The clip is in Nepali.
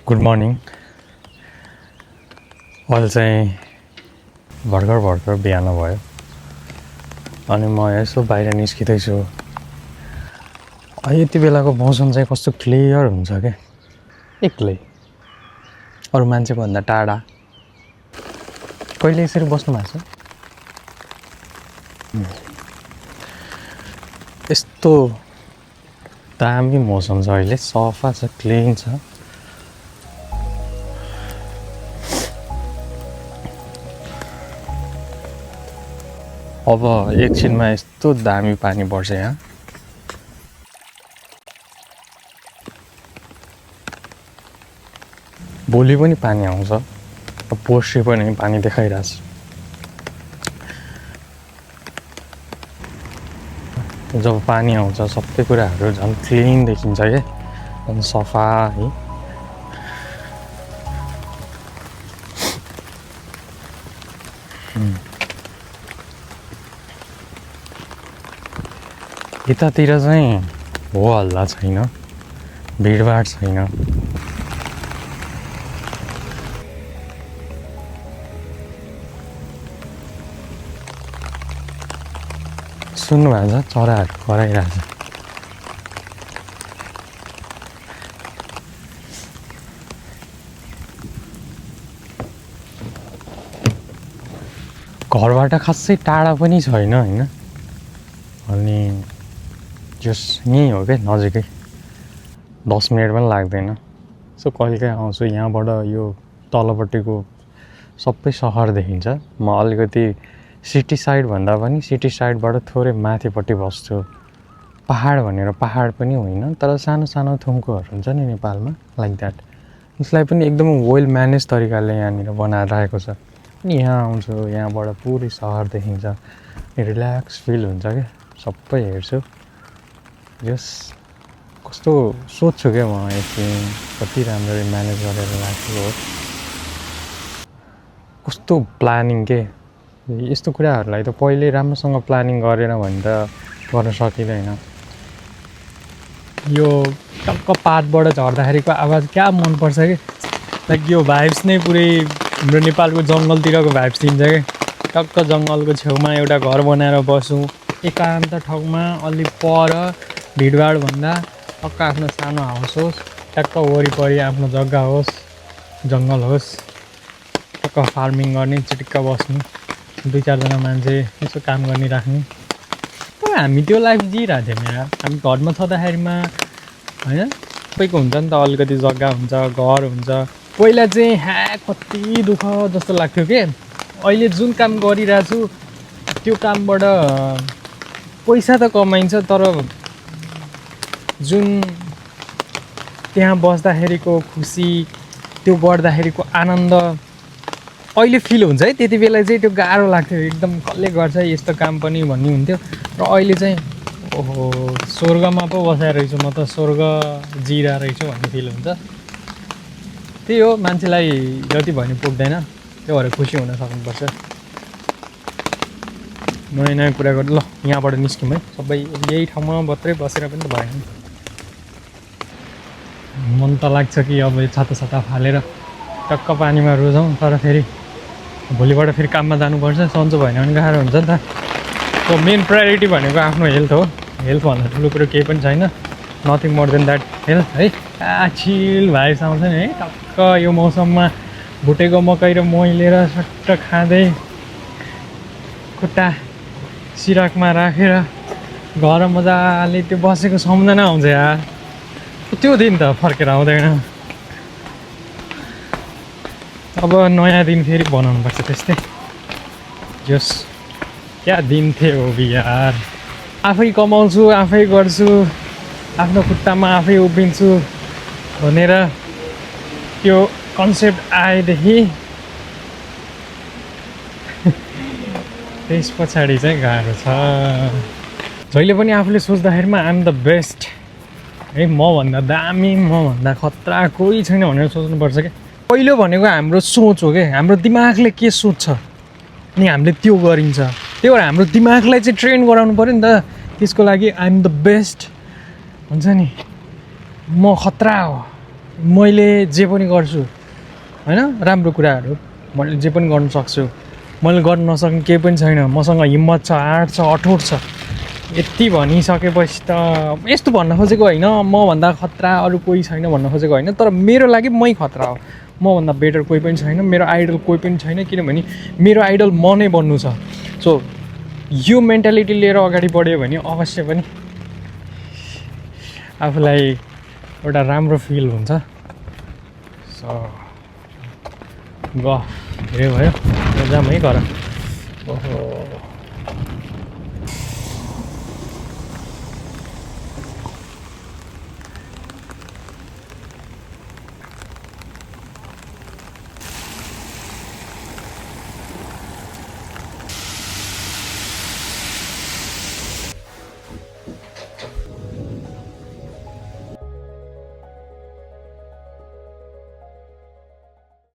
Good morning. अहिले चाहिँ भर्खर बिहान भयो अनि म यसो बाहिर निस्किँदैछु। यति बेलाको मौसम चाहिँ कस्तो क्लियर हुन्छ क्या, एक्लै अरू मान्छेभन्दा टाढा। कहिले यसरी बस्नु भएको छ? यस्तो दामी मौसम छ अहिले, सफा छ, क्लिन छ। अब एकछिनमा यस्तो दामी पानी पर्छ यहाँ। भोलि पनि पानी आउँछ, पर्सि पनि पानी देखाइरहेछ। जब पानी आउँछ सबै कुराहरू झन् क्लिन देखिन्छ क्या, झन् सफा है। यतातिर चाहिँ हो हल्ला छैन, भिडभाड छैन। सुन्नुभएको छ चराहरू कराइरहेछ। घरबाट खासै टाढा पनि छैन होइन, अनि जस यहीँ हो क्या, नजिकै 10 मिनट पनि लाग्दैन। सो कहिलेकाहीँ आउँछु यहाँबाट, यो तलपट्टिको सबै सहर देखिन्छ। म अलिकति सिटी साइड भन्दा पनि सिटी साइडबाट थोरै माथिपट्टि बस्छु। पहाड भनेर पहाड पनि होइन, तर सानो सानो थुम्कोहरू हुन्छ नि नेपालमा, लाइक द्याट। यसलाई पनि एकदम वेल म्यानेज तरिकाले यहाँनिर बनाएर राखेको छ। अनि यहाँ आउँछु, यहाँबाट पुरै सहर देखिन्छ, रिल्याक्स फिल हुन्छ क्या। सबै हेर्छु, जस कस्तो सोध्छु क्या म, एकछिन कति राम्ररी म्यानेज गरेर राखेको हो, कस्तो प्लानिङ के। यस्तो कुराहरूलाई त पहिल्यै राम्रोसँग प्लानिङ गरेन भने त गर्न सकिँदैन। यो टक्क पातबाट झर्दाखेरिको आवाज क्या मनपर्छ कि, लाइक यो भाइब्स नै पुरै हाम्रो नेपालको जङ्गलतिरको भाइब्स दिन्छ क्या। टक्क जङ्गलको छेउमा एउटा घर बनाएर बसौँ, एकान्त ठाउँमा, अलि पर, भिडभाडभन्दा टक्क आफ्नो सानो हाउस होस्, टक्क वरिपरि आफ्नो जग्गा होस्, जङ्गल होस्, टक्क फार्मिङ गर्ने, चिटिक्क बस्नु, 2-4जना मान्छे यसो काम गर्ने राख्ने। तर हामी त्यो लाइफ जिइरहेको थियौँ यार। हामी घरमा छँदाखेरिमा होइन, सबैको हुन्छ नि त, अलिकति जग्गा हुन्छ, घर हुन्छ। पहिला चाहिँ कति दुःख जस्तो लाग्थ्यो कि। अहिले जुन काम गरिरहेको छु त्यो कामबाट पैसा त कमाइन्छ, तर जुन त्यहाँ बस्दाखेरिको खुसी, त्यो गर्दाखेरिको आनन्द अहिले फिल हुन्छ है। त्यति बेला चाहिँ त्यो गाह्रो लाग्थ्यो, एकदम कसले गर्छ यस्तो काम पनि भन्ने हुन्थ्यो। र अहिले चाहिँ ओहो स्वर्गमा पो बसेर रहेछु म त, स्वर्ग जिरा रहेछु भन्ने फिल हुन्छ। त्यही हो, मान्छेलाई जति भने पुग्दैन, त्यो भएर खुसी हुन सक्नुपर्छ। नयाँ नयाँ कुरा गर्नु। ल यहाँबाट निस्क्यौँ है, सबै यही ठाउँमा मात्रै बसेर पनि त भएन। मन त लाग्छ कि अब छाता फालेर टक्क पानीमा रुजाउँ, तर फेरि भोलिबाट फेरि काममा जानुपर्छ, सन्चो भएन भने गाह्रो हुन्छ नि त। सो मेन प्रायोरिटी भनेको आफ्नो हेल्थ हो। हेल्थभन्दा ठुलो कुरो केही पनि छैन, nothing more than that health है। चिल भाइब्स आउँछ नि है, टक्क यो मौसममा भुटेको मकै र मही लिएर सट्ट खाँदै, खुट्टा सिराकमा राखेर घर मजाले त्यो बसेको सम्झना आउँछ यार। त्यो दिन त फर्केर आउँदैन। अब नयाँ दिन फेरि बनाउनुपर्छ त्यस्तै। जस क्या दिन थियो यार। आफै कमाउँछु, आफै गर्छु, आफ्नो खुट्टामा आफै उभिन्छु भनेर त्यो कन्सेप्ट आएदेखि त्यस पछाडि चाहिँ गाह्रो छ। जहिले पनि आफूले सोच्दाखेरिमा आइएम द बेस्ट है, मभन्दा दामी, मभन्दा खतरा कोही छैन भनेर सोच्नुपर्छ क्या। पहिलो भनेको हाम्रो सोच हो क्या, हाम्रो दिमागले के सोच्छ अनि हामीले त्यो गरिन्छ। त्यही भएर हाम्रो दिमागलाई चाहिँ ट्रेन गराउनु पऱ्यो नि त। त्यसको लागि आइएम द बेस्ट हुन्छ नि, म खतरा हो मैले जे पनि गर्छु होइन राम्रो कुराहरू मैले जे पनि गर्न सक्छु मैले गर्न नसक्ने केही पनि छैन मसँग हिम्मत छ आँट छ अठोट छ यति भनिसकेपछि त यस्तो भन्न खोजेको होइन मभन्दा खतरा अरू कोही छैन भन्न खोजेको होइन तर मेरो लागि मै खतरा हो मभन्दा बेटर कोही पनि छैन मेरो आइडल कोही पनि छैन किनभने मेरो आइडल म नै बन्नु छ सो यो मेन्टालिटी लिएर अगाडि बढ्यो भने अवश्य पनि आफूलाई एउटा राम्रो फिल हुन्छ सो गफ धेरै भयो जाम है घर ओहो